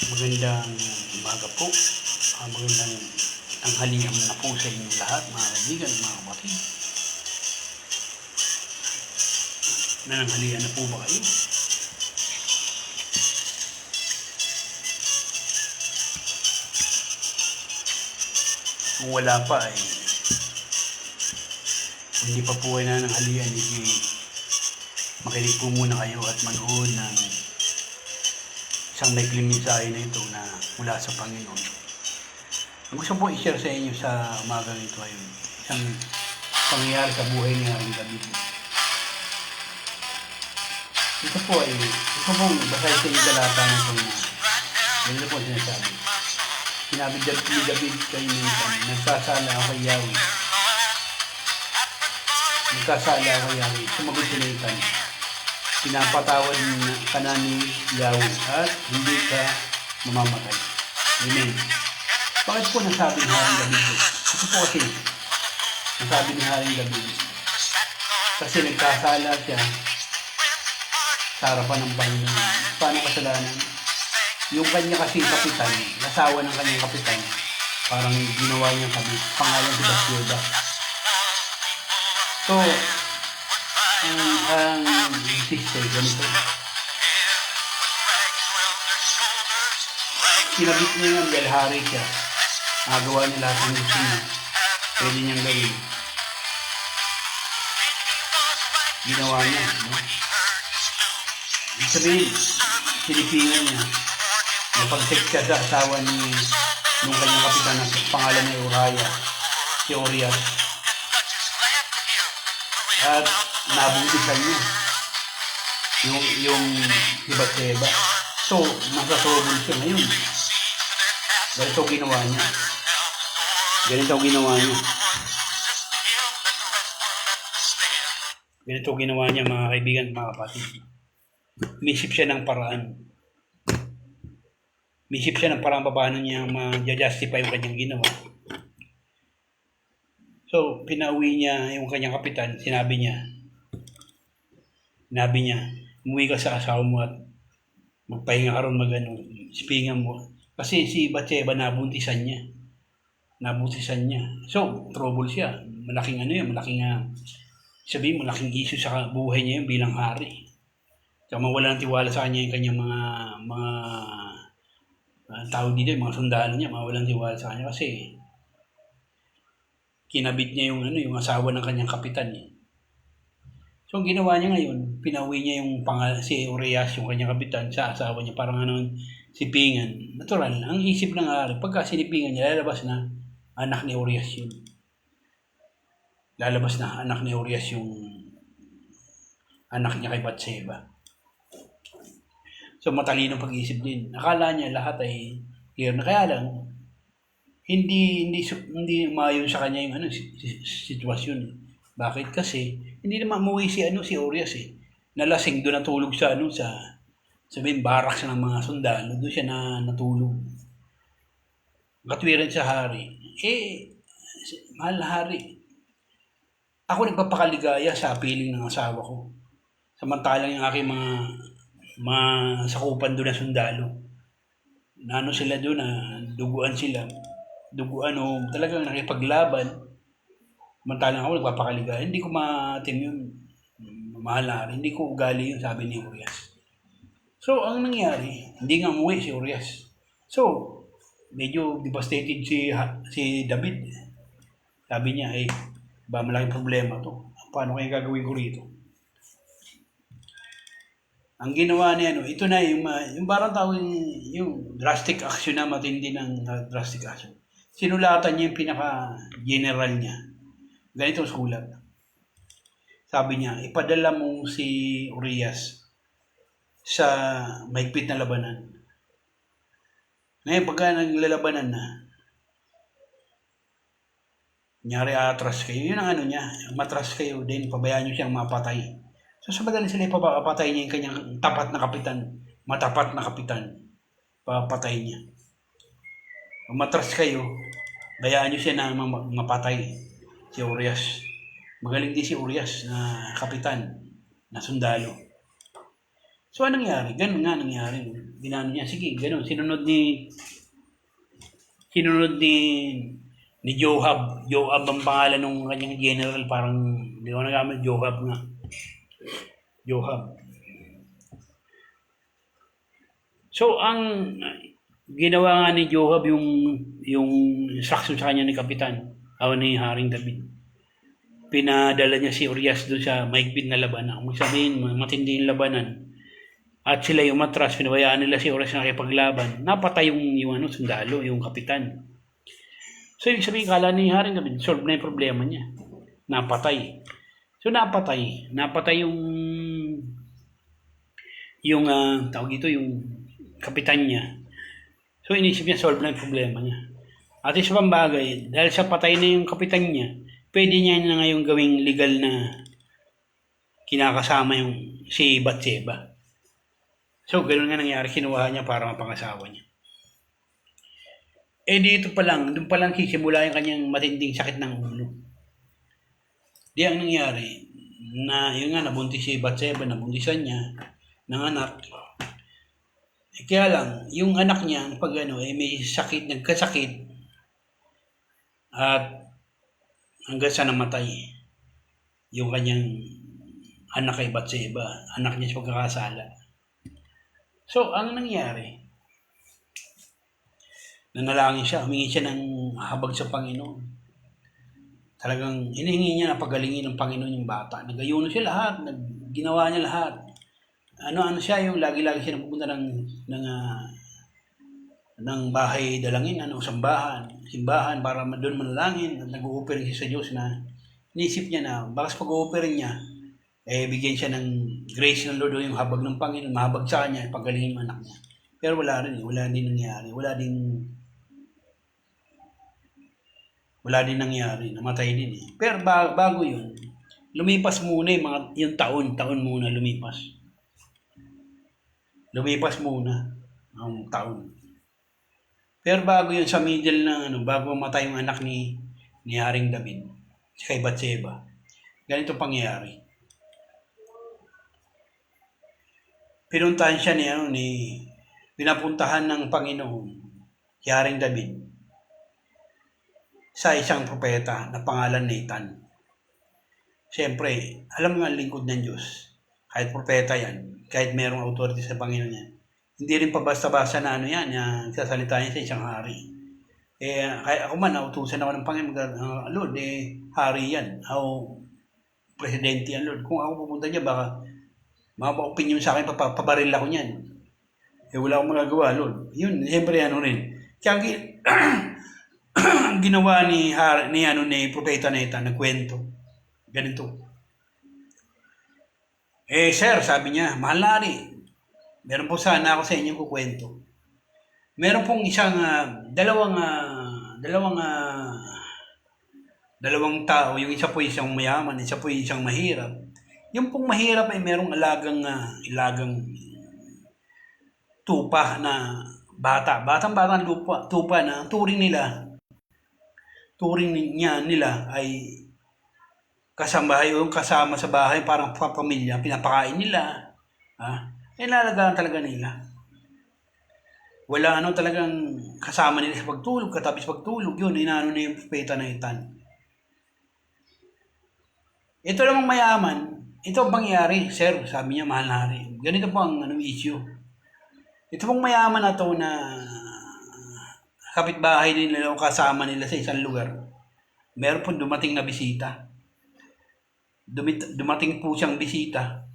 Magandang umaga po. Magandang tanghalian na po sa inyong lahat, mga kaibigan, mga kapatid. Nananghalian na po ba kayo? Kung wala pa kung hindi pa po kayo nananghalian, makinig po muna kayo at manood ng isang maikling mensahe na ito na mula sa Panginoon. Ang gusto po i-share sa inyo sa umagang ito ay isang pangyayari sa buhay ni Haring David. Ito po pong basahin sa inyo talata ng Panginoon. Ganito po sinasabi. Sinabi ni David kay Nathan, nagkasala ako kay Yahweh. Nagkasala ako kay Yahweh. Sumagot si Nathan, pinapatawad ka na ni Yahweh at hindi ka mamamatay. Amen. Bakit po nasabi ni Haring David? Ito po kasi nasabi ni Haring David kasi nagkasala siya sa harapan ng Panginoon. Paano kasalanan? Yung kanya kasing kapitan, nasawa ng kanyang kapitan, parang ginawa niya kami, pangalan si Bathsheba. So, ang sister, ganito. Kinabit niya yung dahil hari siya. Nagawa niya lahat ng gusto niya. Pwede niyang gawin. Ginawa niya. No? Ibig sabihin, sinipingan niya. Napag-sex siya sa asawa nung kanyang kapitan na pangalan ni Uriah, si Urias. At nabutisan niya yung si Bathsheba. So, nasa trouble siya ngayon. Ganito ginawa niya. Ganito ginawa niya mga kaibigan, mga kapatid. Umisip siya ng paraan. Paano niya ma-justify yung kanyang ginawa. So, pinauwi niya yung kanyang kapitan. Sinabi niya, umuwi ka sa asawa mo at magpahinga ka ron spingan mo. Kasi si Bathsheba nabuntisan niya. So, trouble siya. Malaking malaking issue sa buhay niya yung bilang hari. Saka mawala ng tiwala sa kanya yung kanyang mga tao dito, yung mga sundalo niya, mawala ng tiwala sa kanya kasi kinabit niya yung asawa ng kanyang kapitan. So, ang ginawa niya ngayon, pinauwi niya si Urias, yung kanyang kapitan, sa asawa niya, parang sipingan. Natural, ang isip ng hari, pagka sinipingan niya, lalabas na anak ni Urias yun. Yung anak niya kay Bathsheba. So, matalino pag-isip din. Akala niya lahat ay clear na, kaya lang, hindi umayon sa kanya yung sitwasyon. Bakit? Kasi hindi naman umuwi si Urias Nalasing doon natulog sa barracks ng mga sundalo. Doon siya natulog. Katwiran sa hari. Mahal na hari. Ako nagpapakaligaya sa piling ng asawa ko. Samantalang yung aking mga sakupan doon na sundalo. Sila doon duguan sila. Talagang nakipaglaban. Samantalang ako nagpapakaligaya. Hindi ko matim yun. Mahal na rin. Hindi ko ugali yun, sabi ni Urias. So, ang nangyari, hindi nga umuwi si Urias. So, medyo devastated si David. Sabi niya, malaking problema to. Paano kaya gagawin ko rito? Ang ginawa niya, ito na yung parang tawag yung drastic action na matindi ng drastic action. Sinulatan niya yung pinaka-general niya. Ganito sulat. Sabi niya, ipadala mo si Urias sa mahigpit na labanan. Ngayon, pagka naglalabanan na, kunyari atras kayo, yun ang niya, matras kayo, then pabayaan niyo siyang mapatay. So, sa madali sila ipapatay niya yung kanyang matapat na kapitan. Papatay niya. Kung matras kayo, bayaan niyo siya na mapatay si Urias. Magaling din si Urias na kapitan, na sundalo. So, anong nangyari? Ganun nga nangyari. No? Ginano niya, sige, ganun. Sinunod ni Joab. Joab ang pangalan ng kanyang general. Parang, hindi ko nagamit, Joab nga. Joab. So, ang ginawa nga ni Joab yung instruction sa kanya ni Kapitan, ni Haring David. Pinadala niya si Urias doon sa maigpit na labanan. Kung sabihin, matindi yung labanan. At sila yung umatras, pinabayaan nila si Urias na nakipaglaban. Napatay yung sundalo, yung kapitan. So, ibig sabihin, kala ni Haring David, solve na yung problema niya. Napatay. So, napatay tawag ito, yung kapitan niya. So, inisip niya, solve na yung problema niya. At isa pang bagay, dahil sa patay na yung kapitan niya, pwede niya na ngayon gawing legal na kinakasama yung si Batseba. So, ganoon nga nangyari, kinuha niya para mapangasawa niya. Doon pa lang sisimula yung kanyang matinding sakit ng ulo. Di ang nangyari, yun nga, nabuntis si Batseba, nabuntisan niya ng anak. Kaya lang, yung anak niya, may sakit, nagkasakit, at hanggang sa namatay yung kanyang anak kay Batseba, anak niya sa pagkakasala. So, ang nangyari, nanalangin siya, humingi siya ng habag sa Panginoon. Talagang hinihingi niya na pagalingin ng Panginoon yung bata. Nagayuno siya lahat, ginawa niya lahat. Ano siya, yung lagi-lagi siya napupunta ng bahay dalangin, simbahan para doon manalangin at nag-o-offering siya sa Diyos na inisip niya na baka sa pag-o-offering niya, bigyan siya ng grace ng Lord o yung habag ng Panginoon, mahabag sa kanya, pagalingin yung anak niya. Pero wala din nangyari. Wala din nangyari, namatay din eh. Pero bago yun, lumipas muna yung taon muna lumipas. Lumipas muna ang taon. Pero bago yun sa middle bago mamatay yung anak ni Haring David, si kay Batseba, ganito pangyayari. Pinuntahan siya pinapuntahan ng Panginoon si Haring David sa isang propeta na pangalan Nathan. Siyempre, alam mo nga lingkod ng Diyos, kahit propeta yan, kahit merong authority sa Panginoon yan, hindi rin pa basta-basta na sasalita niya sa isang hari. Kaya ako man, nautusan ako ng Panginoon, Lord, hari yan, presidente yan, Lord. Kung ako pupunta niya, baka opinion sa akin, pabaril ako niyan. Wala akong magagawa, Lord. Yun, siyempre rin. Kaya ang ginawa ni Propeta Nathan, nagkwento. Ganito. Sir, sabi niya, mahal na hari, meron po sana ako sa inyo kukwento. Meron pong dalawang tao, yung isa po isang mayaman, isa po isang mahirap. Yung pong mahirap ay merong ilagang tupa na batang tupa na turing nila ay kasama sa bahay, parang pamilya, pinapakain nila. Nilalagaan talaga nila. Wala talagang kasama nila sa pagtulog, katabi sa pagtulog, yun, na yung propeta na Nathan. Ito namang mayaman, ito ang pangyayari, sir, sabi niya, mahal na hari. Ganito po ang issue. Ito pong mayaman na to na kapitbahay nila o kasama nila sa isang lugar. Meron po dumating na bisita. Dumating po siyang bisita.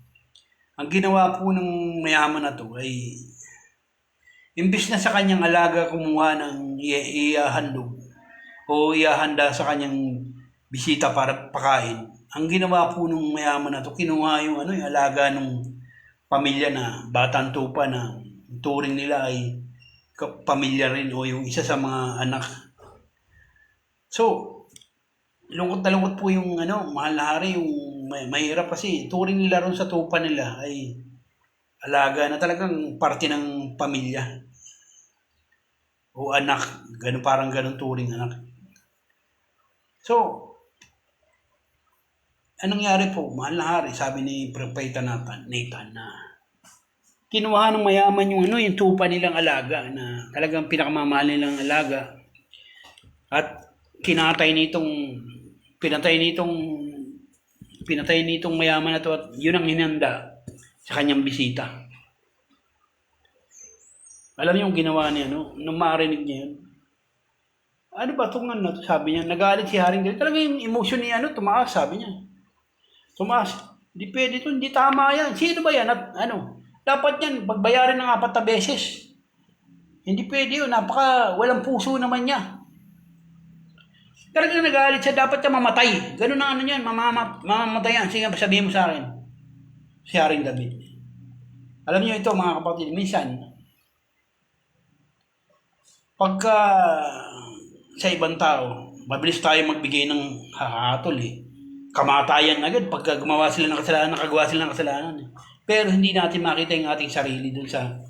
Ang ginawa po ng mayaman na to ay imbis na sa kanyang alaga kumuha ng ihahandog o ihahanda sa kanyang bisita para pakain, ang ginawa po ng mayaman na to, kinuha yung alaga ng pamilya na batang tupa na turing nila ay pamilya rin o yung isa sa mga anak. So, lungkot na lungkot po yung mahal na hari, yung mahirap kasi turing nila ron sa tupa nila ay alaga na talagang parte ng pamilya o anak, parang ganun turing anak. So, anong nangyari po, mahal na hari, sabi ni Propeta Nathan na kinuha ng mayaman yung ano, yung tupa nilang alaga na talagang pinakamamahal nilang alaga. At pinatay nitong mayaman na to at yun ang hinanda sa kanyang bisita. Alam niyo yung ginawa niya, no? Nung marinig niya yun. Ano ba itong ano? Sabi niya, nagalit si Haring David. Talaga yung emotion niya, tumaas, sabi niya. Tumaas. Hindi pwede ito, hindi tama yan. Sino ba yan? At, dapat yan, pagbayarin ng 4 na beses. Hindi pwede yun, walang puso naman niya. Talagang nagalit siya, dapat siya mamatay. Ganun na ano yan, mamamatay yan. Sige, sabihin mo sa akin. Si Haring David. Alam niyo ito mga kapatid, minsan, pagka sa ibang tao, mabilis tayo magbigay ng hahatol Kamatayan agad pagka gumawa sila ng kasalanan, nakagawa sila ng kasalanan Pero hindi natin makita yung ating sarili dun sa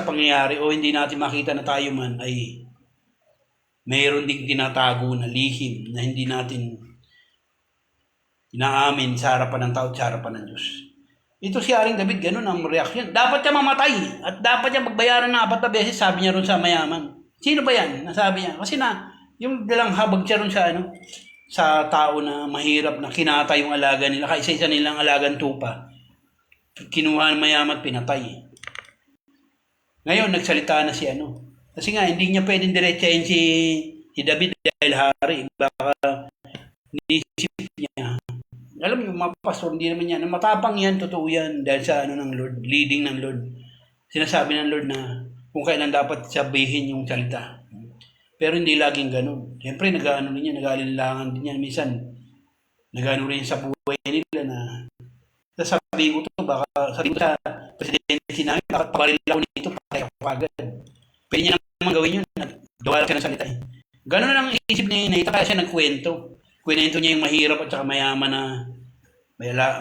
pangyayari o hindi natin makita na tayo man ay mayroon ding tinatago na lihim na hindi natin inaamin sa harapan ng tao at sa harapan ng Diyos. Ito si Haring David, ganun ang reaksyon. Dapat siya mamatay at dapat siya magbayaran ng 4 na beses, sabi niya ron sa mayaman. Sino ba yan? Nasabi niya. Kasi yung dalang habag siya ron sa tao na mahirap na kinatay yung alaga nila, kaisa-isa nilang alagang tupa. Kinuha ng mayaman at pinatay. Ngayon, nagsalita na si Kasi nga, hindi niya pwedeng diretsahin si David dahil hari. Baka nisip niya. Alam niyo, mga pastor, hindi naman yan. Matapang yan, totoo yan. Dahil sa ng Lord, leading ng Lord. Sinasabi ng Lord na kung kailan dapat sabihin yung salita. Pero hindi laging ganun. Siyempre, nag-aalilangan din yan. Minsan, nag-ano rin sa buhay nila na sasabihin ko to, baka sabihin ko sa presidente namin, bakit pabaril ako nito, patay ako agad. Pwede niya naman gawin yun. Gawa lang siya ng salita. Ganun ang isip ni Nathan, kaya siya nagkwento. Kwento niya yung mahirap at saka mayaman na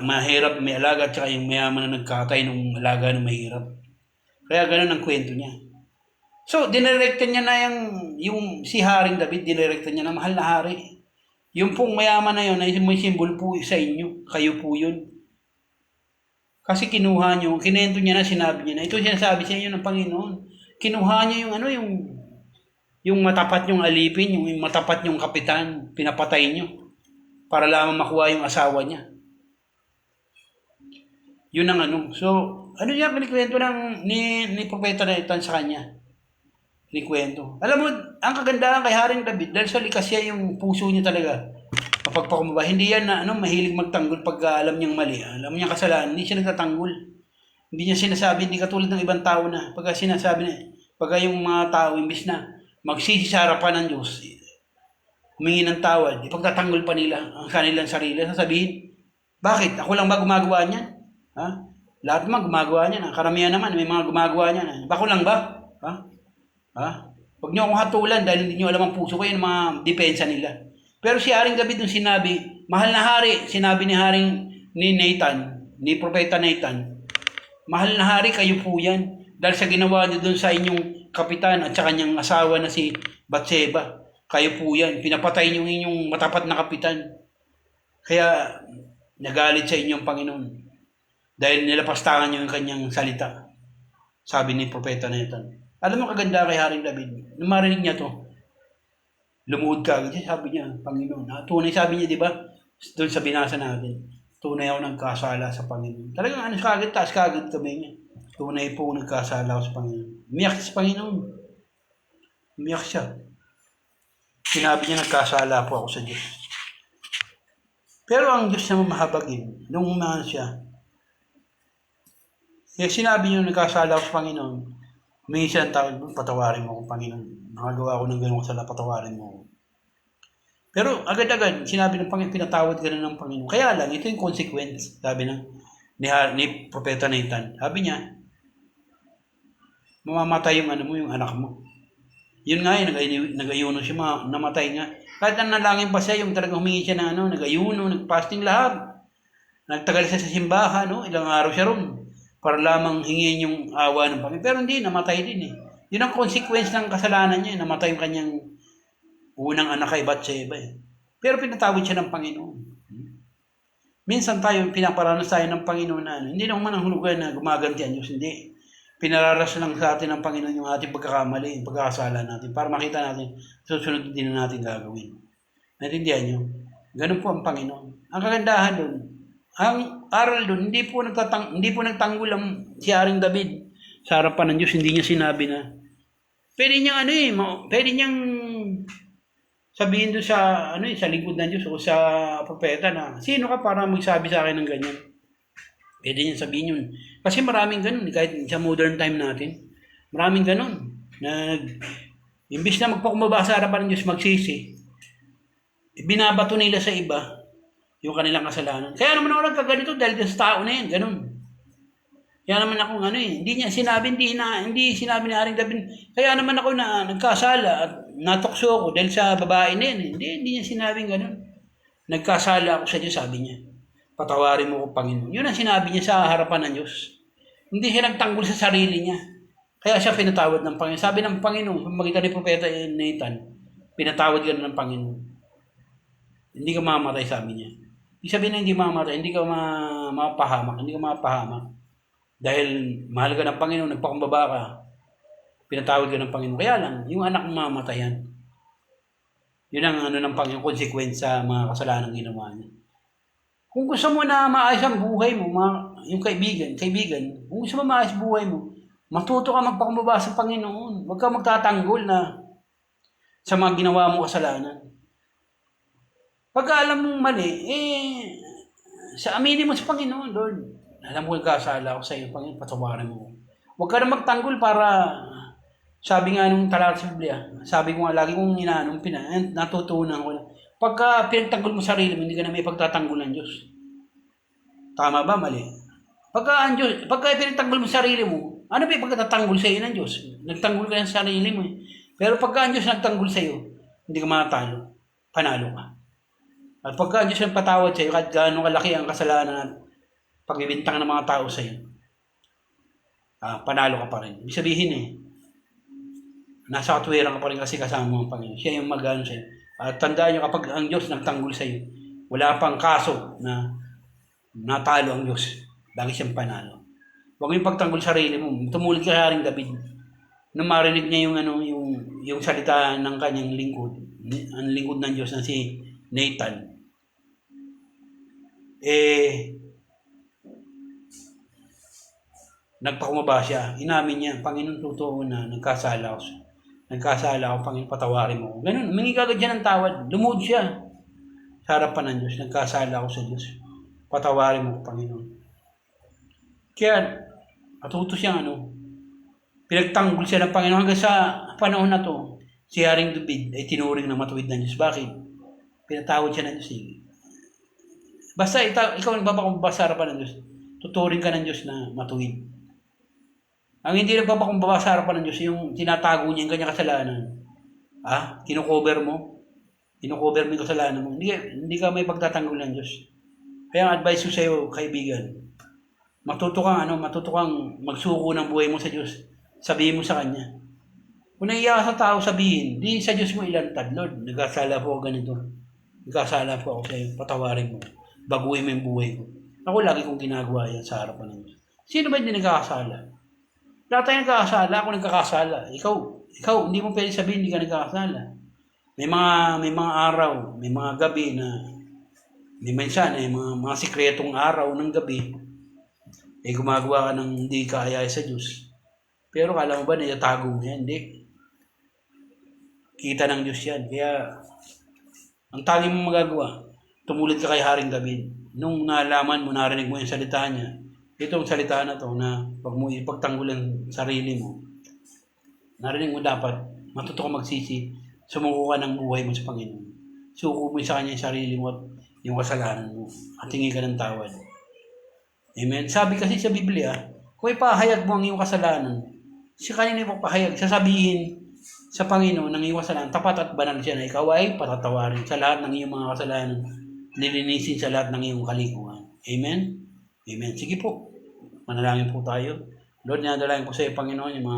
mahirap, may alaga at saka yung mayaman na nagkatay ng alaga na mahirap. Kaya ganun ang kwento niya. So, dinirekta niya na yung si Haring David, dinirekta niya na mahal na hari. Yung pong mayaman na yun, ay may simbol po sa inyo. Kayo po yun. Kasi kinuha niyo, kinento niya na, sinabi niya na, ito sinasabi sa inyo ng Panginoon. Kinuha niya yung matapat yung alipin, yung matapat yung kapitan, pinapatay niyo para lamang makuha yung asawa niya. Yun ang So, niya, kinikwento ni Propeta Nathan sa kanya. Kinikwento. Alam mo, ang kagandahan kay Haring David, dahil sa likas siya yung puso niya talaga. Mapagpakumbaba. Hindi yan na mahilig magtanggol pag alam niyang mali. Alam niya kasalanan, hindi siya nagtatanggol. Hindi niya sinasabi, hindi katulad ng ibang tao na pagka sinasabi na, pagka yung mga tao, imbis na magsisi sa harapan ng Diyos, humingi ng tawad, ipagtatanggol pa nila ang kanilang sarili. Sasabihin, bakit? Ako lang ba gumagawa niyan? Ha? Lahat naman gumagawa niyan. Karamihan naman, may mga gumagawa niyan. Ako lang ba? Ha? Huwag niyo akong hatulan dahil hindi niyo alam ang puso ko, yung mga depensa nila. Pero si Haring David nung sinabi, mahal na hari, sinabi ni Nathan, ni Propeta Nathan, mahal na hari, kayo po yan. Dahil sa ginawa niyo dun sa inyong kapitan at sa kanyang asawa na si Batseba. Kayo po yan. Pinapatay niyo inyong matapat na kapitan. Kaya nagalit sa inyong Panginoon. Dahil nilapastangan niyo yung kanyang salita. Sabi ni Propeta Nathan. Alam mo kaganda kay Haring David. Nung marinig niya to, lumuhod ka agad. Sabi niya, Panginoon. Tunay sabi niya, di ba? Doon sa binasa natin. Tunay ako nagkasala sa Panginoon. Talagang kagad, taas kagad kami niya. Tunay po nagkasala ako sa Panginoon. Umiyak sa Panginoon. Umiyak siya. Sinabi niya nagkasala po ako sa Diyos. Pero ang Diyos naman mahabagin. Nung umahan siya, sinabi niya nagkasala ako sa Panginoon. Humingi siya ang tawad mo, patawarin mo ako, Panginoon. Nakagawa ko ng ganun kasala, patawarin mo ako. Pero agad-agad, sinabi ng Panginoon, pinatawad ka na ng Panginoon. Kaya lang, ito yung consequence, sabi ni Propeta Nathan. Sabi niya, mamamatay yung yung anak mo. Yun nga nag-ayuno siya, namatay nga. Kahit nanalangin pa siya, yung talagang humingi siya ng nag-ayuno, nag-fasting lahat. Nagtagal siya sa simbahan, ilang araw siya ron. Para lamang hingin yung awa ng Panginoon. Pero hindi, namatay din Yun ang consequence ng kasalanan niya, namatay yung kanyang unang anak kay Batseba. Pero pinatawad siya ng Panginoon. Minsan tayo, pinaparanas tayo ng Panginoon na hindi naman ang hulugan na gumaganti ang Diyos, hindi. Pinararas lang sa atin ng Panginoon yung ating pagkakamali, yung pagkakasala natin, para makita natin, susunod din na natin gagawin. Naintindihan nyo? Ganun po ang Panginoon. Ang kagandahan doon, ang aral doon, hindi po nagtanggol ang si Haring David sa harapan ng Diyos, hindi niya sinabi na, pwede niyang pwede niyang sabihin doon sa likod ng Diyos o sa propeta na, sino ka para magsabi sa akin ng ganyan? Pwede niya sabihin yun. Kasi maraming ganun, kahit sa modern time natin, maraming ganun, na imbis na magpakumbaba sa harapan ng Diyos, magsisi, binabato nila sa iba yung kanilang kasalanan. Kaya naman ako nagkaganito dahil sa tao na yan, ganun. Kaya naman ako hindi sinabi ni Haring David, kaya naman ako na nagkasala at natukso ako dahil sa babae na yan. Hindi niya sinabing ganun. Nagkasala ako sa Diyos, sabi niya. Patawarin mo ko, Panginoon. Yun ang sinabi niya sa harapan ng Diyos. Hindi siya nagtanggol sa sarili niya. Kaya siya pinatawad ng Panginoon. Sabi ng Panginoon, magitan ni Propeta Nathan, pinatawad ka ng Panginoon. Hindi ka mamamatay, sabi niya. Ibig sabihin na hindi mamamatay, hindi ka mapahamak. Dahil mahal ka ng Panginoon, nagpakumbaba ka, pinatawad ka ng Panginoon. Kaya lang, yung anak mo mamatayan. Yun ang ng Panginoon, consequence sa mga kasalanan ginawa niya. Kung gusto mo na maayos ang buhay mo, yung kaibigan, kung gusto mo maayos buhay mo, matuto ka magpakumbaba sa Panginoon. Huwag ka magtatanggol na sa mga ginawa mo kasalanan. Pagka alam mong mali, sa aminin mo sa Panginoon, Lord, alam mo nagkasala ako sa iyo, Panginoon, patawarin mo. Huwag ka na magtanggol para, sabi nga nung talata sa Biblia, sabi ko nga, lagi kong natutunan ko na, pagka pinagtanggol mo sarili mo, hindi ka na may pagtatanggol ng Diyos. Tama ba? Mali. Pagka pinagtanggol mo sarili mo, ano ba yung pagtatanggol sa iyo ng Diyos? Nagtanggol ka sa sarili mo eh. Pero pagka ang Diyos nagtanggol sa iyo, hindi ka matalo. Panalo ka. At pagka ang Diyos ang patawad sa iyo, kahit gaano kalaki ang kasalanan at pagbibintang ng mga tao sa iyo, panalo ka pa rin. Ibig sabihin nasa katwiran ka pa rin kasi kasama mo ang Panginoon. Siya yung mag-ano sa iyo. At tandaan nyo, kapag ang Diyos nagtanggol sa iyo, wala pang kaso na natalo ang Diyos. Lagi siyang panalo. Huwag yung pagtanggol sa sarili mo. Tumulad ka kay Haring David. Nung marinig niya yung salita ng kanyang lingkod, ang lingkod ng Diyos na si Nathan, nagpakumaba siya. Inamin niya, Panginoon, totoo na nagkasala ako, Panginoon, patawarin mo. Ganun, humingi ka agad siya ng tawad. Lumuhod siya sa harapan ng Diyos. Nagkasala ako sa Diyos. Patawarin mo, Panginoon. Kaya, matuto siyang pinagtanggol siya ng Panginoon hanggang sa panahon na to. Si Haring David ay tinuring na matuwid ng Diyos. Bakit? Pinatawad siya ng Diyos. Basta ikaw nagpapakumbaba sa harapan ng Diyos, tuturing ka ng Diyos na matuwid. Ang hindi nagpapakumbaba sa harapan ng Diyos, yung tinatago niya yung kanyang kasalanan. Kinukover mo yung kasalanan mo. Hindi ka may pagtatanggol ng Diyos. Kaya ang advice ko sa iyo, kaibigan, matuto kang magsuko ng buhay mo sa Diyos. Sabihin mo sa Kanya. Kung naiiyak sa tao, sabihin, di sa Diyos mo ilantad, Lord, nagkasala po ako ganito. Nagkasala po ako sa iyo, patawarin mo. Baguhin mo yung buhay ko. Ako lagi kong ginagawa yan sa harapan ng Diyos. Sino ba hindi nagkakasala? Lahat tayo nagkakasala, ako nagkakasala. Ikaw, hindi mo pwede sabihin hindi ka nagkakasala. May mga araw, may mga gabi na may minsan mga sikretong araw ng gabi gumagawa ka ng hindi kaya sa Diyos. Pero kala mo ba nitatago mo yan? Hindi. Kita ng Diyos yan. Kaya ang tanging mo magagawa, tumulad ka kay Haring David. Nung nalaman mo, narinig mo yung salita niya, itong salita na to na pag mo ipagtanggol ang sarili mo, narinig mo dapat, matuto ka magsisi, sumuko ka ng buhay mo sa Panginoon. Suko mo sa Kanya yung sarili mo at yung kasalanan mo at hingi ka ng tawad. Amen? Sabi kasi sa Biblia, kung ipahayag mo ang iyong kasalanan, si kanina ipapahayag, sasabihin sa Panginoon ng iyong kasalanan, tapat at banal siya na ikaw ay patatawarin sa lahat ng iyong mga kasalanan, lilinisin sa lahat ng iyong kalikuan. Amen? Amen. Sige po. Manalangin po tayo. Lord, ninadalangin po sa iyo, Panginoon, yung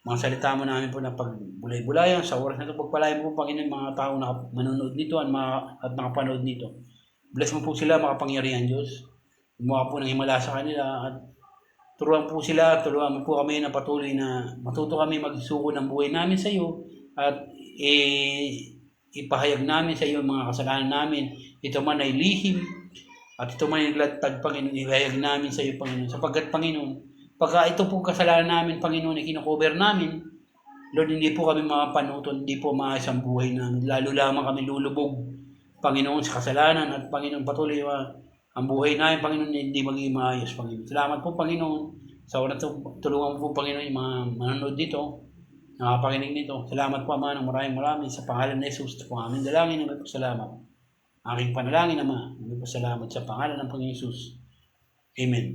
mga salita mo namin po na pagbulay-bulayan sa oras na ito. Pagpalayan po, Panginoon, mga tao na manonood nito at nakapanood nito. Bless mo po sila, makapangyarihan Diyos. Gumawa po ng himala sa kanila at turuan po sila, turuan mo po kami na patuloy na matuto kami magsuko ng buhay namin sa iyo at ipahayag namin sa iyo ang mga kasalanan namin. Ito man ay lihim at ito man ay naglatag, Panginoon, ihayag namin sa iyo, Panginoon. Sapagkat, Panginoon, pagka ito po kasalanan namin, Panginoon, ay kinocover namin, Lord, hindi po kami makapanuton, hindi po maayos ang buhay namin. Lalo lamang kami lulubog, Panginoon, sa kasalanan at Panginoon, patuloy ang buhay namin, Panginoon, hindi magiging maayos, Panginoon. Salamat po, Panginoon. Sa oras na tulungan po, Panginoon, yung mga manonood dito, nakapakinig nito. Salamat po, Ama, ng maraming sa pangalan ni Jesus. Ito po aming dalangin na may pasalamat. Aking panalangin, Ama, may pasalamat sa pangalan ng Panginoon Jesus. Amen.